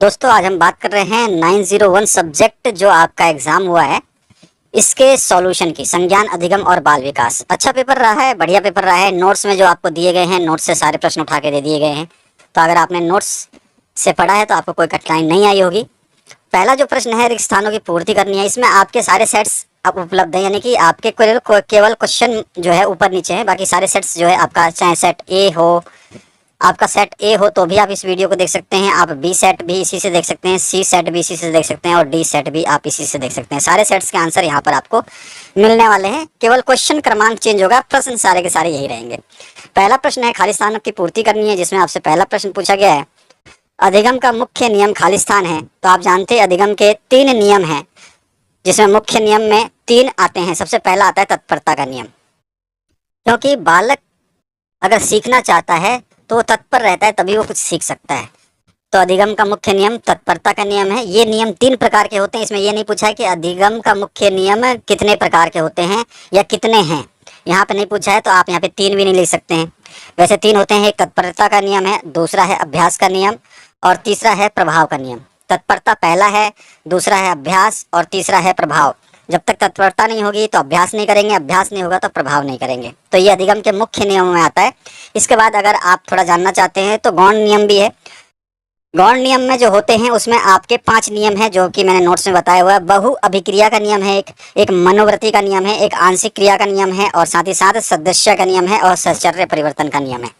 दोस्तों आज हम बात कर रहे हैं 901 सब्जेक्ट जो आपका एग्जाम हुआ है इसके सॉल्यूशन की। संज्ञान, अधिगम और बाल विकास। अच्छा पेपर रहा है, बढ़िया पेपर रहा है। नोट्स में जो आपको दिए गए हैं, नोट्स से सारे प्रश्न उठा के दे दिए गए हैं। तो अगर आपने नोट्स से पढ़ा है तो आपको कोई कठिनाई नहीं आई होगी। पहला जो प्रश्न है, रिक्त स्थानों की पूर्ति करनी है। इसमें आपके सारे सेट्स अब उपलब्ध हैं, यानी कि आपके केवल क्वेश्चन जो है ऊपर नीचे है, बाकी सारे सेट्स जो है आपका, चाहे सेट ए हो, आपका सेट ए हो तो भी आप इस वीडियो को देख सकते हैं। आप बी सेट भी इसी से देख सकते हैं, सी सेट भी इसी से देख सकते हैं और डी सेट भी आप इसी से देख सकते हैं। सारे सेट्स के आंसर यहाँ पर आपको मिलने वाले हैं। केवल क्वेश्चन क्रमांक चेंज होगा, प्रश्न सारे के सारे यही रहेंगे। पहला प्रश्न है खाली स्थानों की पूर्ति करनी है, जिसमें आपसे पहला प्रश्न पूछा गया है, अधिगम का मुख्य नियम खाली स्थान है। तो आप जानते हैं अधिगम के 3 नियम हैं, जिसमें मुख्य नियम में 3 आते हैं। सबसे पहला आता है तत्परता का नियम, क्योंकि बालक अगर सीखना चाहता है तो वो तत्पर रहता है, तभी वो कुछ सीख सकता है। तो अधिगम का मुख्य नियम तत्परता का नियम है। ये नियम 3 प्रकार के होते हैं। इसमें ये नहीं पूछा है कि अधिगम का मुख्य नियम कितने प्रकार के होते हैं या कितने हैं, यहाँ पे नहीं पूछा है, तो आप यहाँ पे 3 भी नहीं लिख सकते हैं। वैसे 3 होते हैं, एक तत्परता का नियम है, दूसरा है अभ्यास का नियम और तीसरा है प्रभाव का नियम। तत्परता पहला है, दूसरा है अभ्यास और तीसरा है प्रभाव। जब तक तत्परता नहीं होगी तो अभ्यास नहीं करेंगे, अभ्यास नहीं होगा तो प्रभाव नहीं करेंगे। तो ये अधिगम के मुख्य नियमों में आता है। इसके बाद अगर आप थोड़ा जानना चाहते हैं तो गौण नियम भी है। गौण नियम में जो होते हैं उसमें आपके 5 नियम है, जो कि मैंने नोट्स में बताया हुआ है। बहु अभिक्रिया का नियम है, एक मनोवृत्ति का नियम है, एक आंशिक क्रिया का नियम है और साथ ही साथ सदस्य का नियम है और सहचर्य परिवर्तन का नियम है।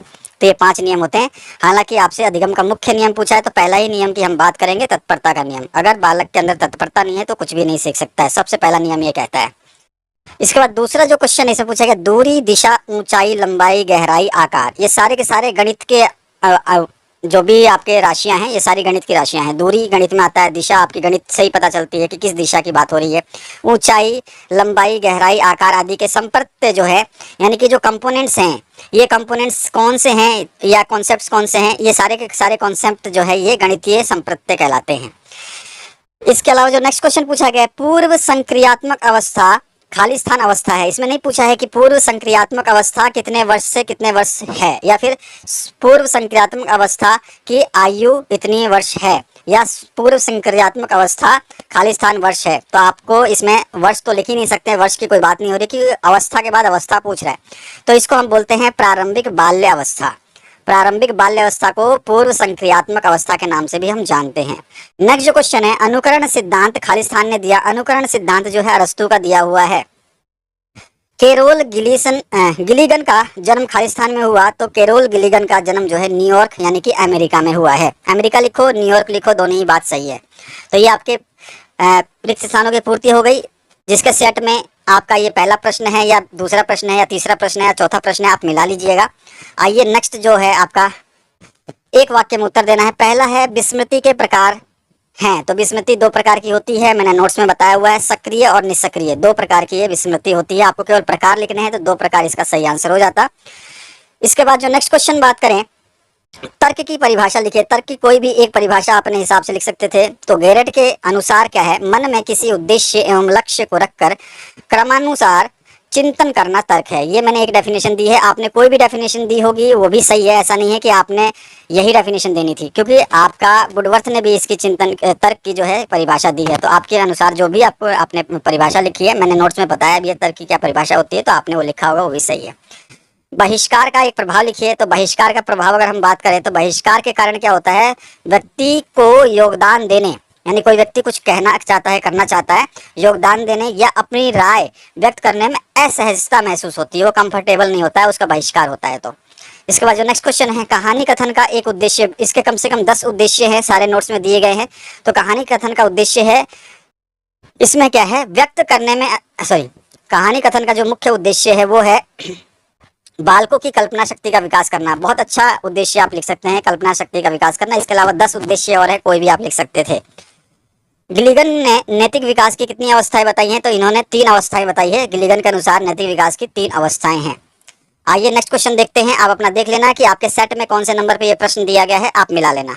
तो ये 5 नियम होते हैं। हालांकि आपसे अधिगम का मुख्य नियम पूछा है तो पहला ही नियम की हम बात करेंगे, तत्परता का नियम। अगर बालक के अंदर तत्परता नहीं है तो कुछ भी नहीं सीख सकता है, सबसे पहला नियम ये कहता है। इसके बाद दूसरा जो क्वेश्चन इसमें पूछा गया, दूरी, दिशा, ऊंचाई, लंबाई, गहराई, आकार। ये सारे के सारे गणित के जो भी आपके राशियां हैं, ये सारी गणित की राशियां हैं। दूरी गणित में आता है, दिशा आपकी गणित से ही पता चलती है कि किस दिशा की बात हो रही है। ऊंचाई, लंबाई, गहराई, आकार आदि के संप्रत्य जो है, यानी कि जो कंपोनेंट्स हैं, ये कंपोनेंट्स कौन से हैं या कॉन्सेप्ट्स कौन से हैं, ये सारे के सारे कॉन्सेप्ट जो है ये गणितीय संप्रत्य कहलाते हैं। इसके अलावा जो नेक्स्ट क्वेश्चन पूछा गया है, पूर्व संक्रियात्मक अवस्था खाली स्थान अवस्था है। इसमें नहीं पूछा है कि पूर्व संक्रियात्मक अवस्था कितने वर्ष से कितने वर्ष है, या फिर पूर्व संक्रियात्मक अवस्था की आयु इतनी वर्ष है, या पूर्व संक्रियात्मक अवस्था खाली स्थान वर्ष है। तो आपको इसमें वर्ष तो लिख ही नहीं सकते, वर्ष की कोई बात नहीं हो रही, क्योंकि अवस्था के बाद अवस्था पूछ रहा है। तो इसको हम बोलते हैं प्रारंभिक बाल्य अवस्था। प्रारंभिक बाल्य अवस्था को पूर्व संक्रियात्मक अवस्था के नाम से भी हम जानते हैं। नेक्स्ट जो क्वेश्चन है, अनुकरण सिद्धांत खाली स्थान ने दिया। अनुकरण सिद्धांत जो है अरस्तु का दिया हुआ है। कैरोल गिलिगन का जन्म खाली स्थान में हुआ। तो कैरोल गिलिगन का जन्म जो है न्यूयॉर्क यानी कि अमेरिका में हुआ है। अमेरिका लिखो, न्यूयॉर्क लिखो, दोनों ही बात सही है। तो ये आपके रिक्त स्थानों की पूर्ति हो गई, जिसके सेट में आपका ये पहला प्रश्न है या दूसरा प्रश्न है या तीसरा प्रश्न है या चौथा प्रश्न है, आप मिला लीजिएगा। आइए नेक्स्ट जो है आपका, एक वाक्य में उत्तर देना है। पहला है विस्मृति के प्रकार हैं। तो विस्मृति 2 प्रकार की होती है, मैंने नोट्स में बताया हुआ है, सक्रिय और निष्क्रिय। 2 प्रकार की ये विस्मृति होती है। आपको केवल प्रकार लिखने हैं तो 2 प्रकार इसका सही आंसर हो जाता। इसके बाद जो नेक्स्ट क्वेश्चन बात करें, तर्क की परिभाषा लिखिए। तर्क की कोई भी एक परिभाषा अपने हिसाब से लिख सकते थे। तो गेरट के अनुसार क्या है, मन में किसी उद्देश्य एवं लक्ष्य को रखकर क्रमानुसार चिंतन करना तर्क है। ये मैंने एक डेफिनेशन दी है, आपने कोई भी डेफिनेशन दी होगी वो भी सही है। ऐसा नहीं है कि आपने यही डेफिनेशन देनी थी, क्योंकि आपका वुडवर्थ ने भी इसकी चिंतन तर्क की जो है परिभाषा दी है। तो आपके अनुसार जो भी आपको आपने परिभाषा लिखी है, मैंने नोट्स में बताया भी है तर्क की क्या परिभाषा होती है, तो आपने वो लिखा होगा वो भी सही है। बहिष्कार का एक प्रभाव लिखिए। तो बहिष्कार का प्रभाव अगर हम बात करें तो बहिष्कार के कारण क्या होता है, व्यक्ति को योगदान देने, यानी कोई व्यक्ति कुछ कहना चाहता है, करना चाहता है, योगदान देने या अपनी राय व्यक्त करने में असहजता महसूस होती है, वो कंफर्टेबल नहीं होता है, उसका बहिष्कार होता है। तो इसके बाद जो नेक्स्ट क्वेश्चन है, कहानी कथन का एक उद्देश्य। इसके कम से कम 10 उद्देश्य हैं, सारे नोट्स में दिए गए हैं। तो कहानी कथन का उद्देश्य है, इसमें क्या है, व्यक्त करने में कहानी कथन का जो मुख्य उद्देश्य है वो है बालकों की कल्पना शक्ति का विकास करना। बहुत अच्छा उद्देश्य आप लिख सकते हैं, कल्पना शक्ति का विकास करना। इसके अलावा 10 उद्देश्य और है, कोई भी आप लिख सकते थे। गिलिगन ने नैतिक विकास की कितनी अवस्थाएं बताई हैं, तो इन्होंने 3 अवस्थाएं बताई है। गिलिगन के अनुसार नैतिक विकास की 3 अवस्थाएं हैं। आइए नेक्स्ट क्वेश्चन देखते हैं। आप अपना देख लेना कि आपके सेट में कौन से नंबर पे ये प्रश्न दिया गया है, आप मिला लेना।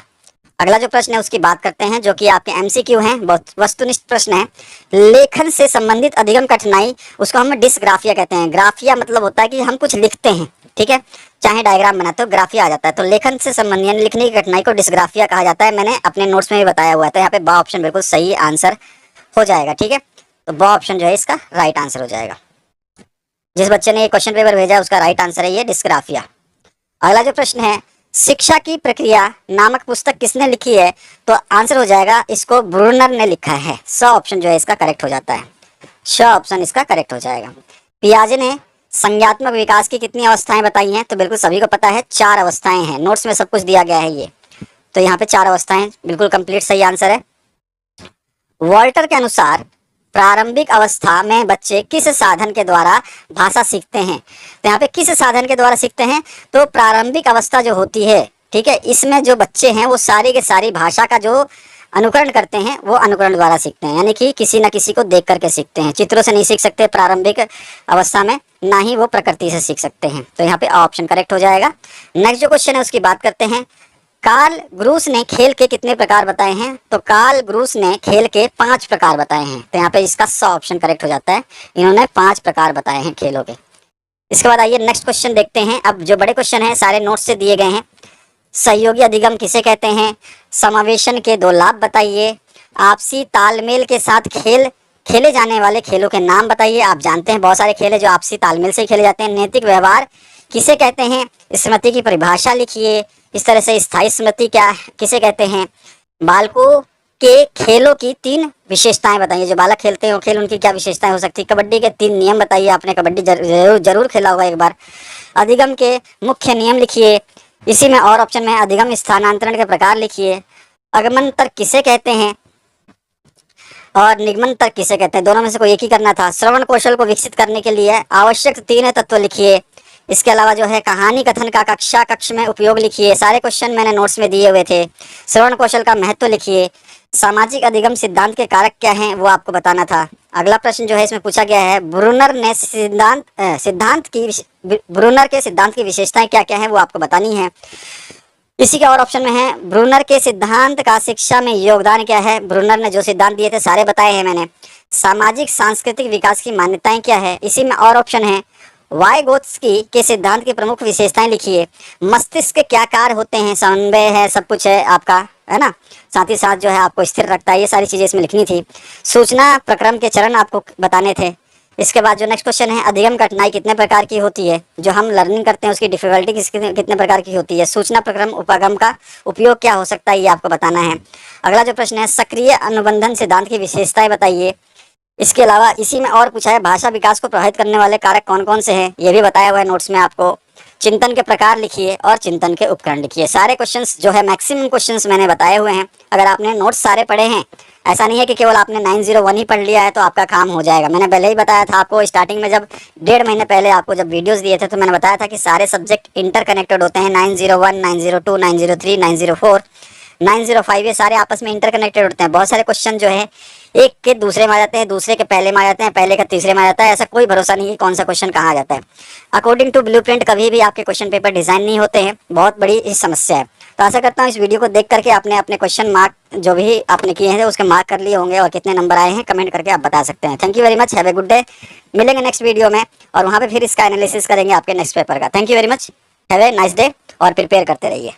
अगला जो प्रश्न है उसकी बात करते हैं, जो कि आपके एमसीक्यू हैं, बहुत वस्तुनिष्ठ प्रश्न है। लेखन से संबंधित अधिगम कठिनाई, उसको हम डिस्ग्राफिया कहते हैं। ग्राफिया मतलब होता है कि हम कुछ लिखते हैं, ठीक है, चाहे डायग्राम बनाते हो, ग्राफिया आ जाता है। तो लेखन से संबंधित यानी लिखने की कठिनाई को डिस्ग्राफिया कहा जाता है। मैंने अपने नोट्स में भी बताया हुआ है। तो यहाँ पे बा ऑप्शन बिल्कुल सही आंसर हो जाएगा, ठीक है। तो बा ऑप्शन जो है इसका राइट आंसर हो जाएगा। जिस बच्चे ने ये क्वेश्चन पेपर भेजा है उसका राइट आंसर है ये डिस्ग्राफिया। अगला जो प्रश्न है, शिक्षा की प्रक्रिया नामक पुस्तक किसने लिखी है? तो आंसर हो जाएगा इसको ब्रूनर ने लिखा है। स ऑप्शन जो है इसका करेक्ट हो जाता है। श ऑप्शन इसका करेक्ट हो जाएगा। पियाजे ने संज्ञात्मक विकास की कितनी अवस्थाएं बताई हैं? तो बिल्कुल सभी को पता है 4 अवस्थाएं हैं। नोट्स में सब कुछ दिया गया है ये। तो यहाँ पे 4 अवस्थाएं बिल्कुल कंप्लीट सही आंसर है। वॉल्टर के अनुसार प्रारंभिक अवस्था में बच्चे किस साधन के द्वारा भाषा सीखते हैं? तो यहाँ पे किस साधन के द्वारा सीखते हैं? तो प्रारंभिक अवस्था जो होती है, ठीक है, इसमें जो बच्चे हैं वो सारी के सारी भाषा का जो अनुकरण करते हैं वो अनुकरण द्वारा सीखते हैं, यानी कि किसी न किसी को देख करके सीखते हैं। चित्रों से नहीं सीख सकते प्रारंभिक अवस्था में, ना ही वो प्रकृति से सीख सकते हैं। तो यहाँ पे ऑप्शन करेक्ट हो जाएगा। नेक्स्ट जो क्वेश्चन है उसकी बात करते हैं। कार्ल ग्रूस ने खेल के कितने प्रकार बताए हैं? तो कार्ल ग्रूस ने खेल के 5 प्रकार बताए हैं। तो यहाँ पे इसका स ऑप्शन करेक्ट हो जाता है। इन्होंने 5 प्रकार बताए हैं खेलों के। इसके बाद आइए नेक्स्ट क्वेश्चन देखते हैं। अब जो बड़े क्वेश्चन हैं सारे नोट्स से दिए गए हैं। सहयोगी अधिगम किसे कहते हैं? समावेशन के 2 लाभ बताइए। आपसी तालमेल के साथ खेले जाने वाले खेलों के नाम बताइए। आप जानते हैं बहुत सारे खेल है जो आपसी तालमेल से खेले जाते हैं। नैतिक व्यवहार किसे कहते हैं? स्मृति की परिभाषा लिखिए। इस तरह से स्थायी स्मृति क्या किसे कहते हैं? बालकों के खेलों की 3 विशेषताएं बताइए। जो बालक खेलते हैं वो खेल उनकी क्या विशेषताएं हो सकती है? कबड्डी के 3 नियम बताइए। आपने कबड्डी जरूर खेला होगा एक बार। अधिगम के मुख्य नियम लिखिए। इसी में और ऑप्शन में अधिगम स्थानांतरण के प्रकार लिखिए। आगमन तर्क किसे कहते हैं और निगमन तर्क किसे कहते हैं? दोनों में से कोई एक ही करना था। श्रवण कौशल को विकसित करने के लिए आवश्यक 3 तत्व लिखिए। इसके अलावा जो है कहानी कथन का कक्ष में उपयोग लिखिए। सारे क्वेश्चन मैंने नोट्स में दिए हुए थे। श्रवण कौशल का महत्व लिखिए। सामाजिक अधिगम सिद्धांत के कारक क्या हैं वो आपको बताना था। अगला प्रश्न जो है इसमें पूछा गया है, ब्रूनर के सिद्धांत की विशेषताएं क्या क्या है वो आपको बतानी है। इसी के और ऑप्शन में है, ब्रूनर के सिद्धांत का शिक्षा में योगदान क्या है? ब्रूनर ने जो सिद्धांत दिए थे सारे बताए हैं मैंने। सामाजिक सांस्कृतिक विकास की मान्यताएं क्या है? इसी में और ऑप्शन है, वाइगोत्स्की के सिद्धांत की प्रमुख विशेषताएं लिखिए। मस्तिष्क के क्या कार्य होते हैं? समन्वय है, सब कुछ है आपका, है ना, साथ ही साथ जो है आपको स्थिर रखता है। ये सारी चीजें इसमें लिखनी थी। सूचना प्रक्रम के चरण आपको बताने थे। इसके बाद जो नेक्स्ट क्वेश्चन है, अधिगम कठिनाई कितने प्रकार की होती है? जो हम लर्निंग करते हैं उसकी डिफिकल्टी कितने प्रकार की होती है? सूचना प्रक्रम उपागम का उपयोग क्या हो सकता है ये आपको बताना है। अगला जो प्रश्न है, सक्रिय अनुबंधन सिद्धांत की विशेषताएं बताइए। इसके अलावा इसी में और पूछा है, भाषा विकास को प्रभावित करने वाले कारक कौन कौन से हैं? ये भी बताया हुआ है नोट्स में आपको। चिंतन के प्रकार लिखिए और चिंतन के उपकरण लिखिए। सारे क्वेश्चंस जो है मैक्सिमम क्वेश्चंस मैंने बताए हुए हैं। अगर आपने नोट्स सारे पढ़े हैं, ऐसा नहीं है कि केवल आपने 901 ही पढ़ लिया है तो आपका काम हो जाएगा। मैंने पहले ही बताया था आपको स्टार्टिंग में, जब 1.5 महीने पहले आपको जब वीडियोस दिए थे तो मैंने बताया था कि सारे सब्जेक्ट इंटरकनेक्टेड होते हैं। 901, 902, 903, 904, 905 ये सारे आपस में इंटरकनेक्टेड होते हैं। बहुत सारे क्वेश्चन जो है एक के दूसरे में आ जाते हैं, दूसरे के पहले में आ जाते हैं, पहले का तीसरे में आ जाता है। ऐसा कोई भरोसा नहीं कि कौन सा क्वेश्चन कहाँ आ जाता है। अकॉर्डिंग टू ब्लूप्रिंट कभी भी आपके क्वेश्चन पेपर डिजाइन नहीं होते हैं। बहुत बड़ी इस समस्या है। तो आशा करता हूँ इस वीडियो को देख करके आपने अपने क्वेश्चन मार्क जो भी आपने किए हैं उसके मार्क कर लिए होंगे और कितने नंबर आए हैं कमेंट करके आप बता सकते हैं। Thank you very much. Have a good day. मिलेंगे नेक्स्ट वीडियो में और वहाँ पे फिर इसका एनालिसिस करेंगे आपके नेक्स्ट पेपर का। Thank you very much. Have a nice day और प्रिपेयर करते रहिए।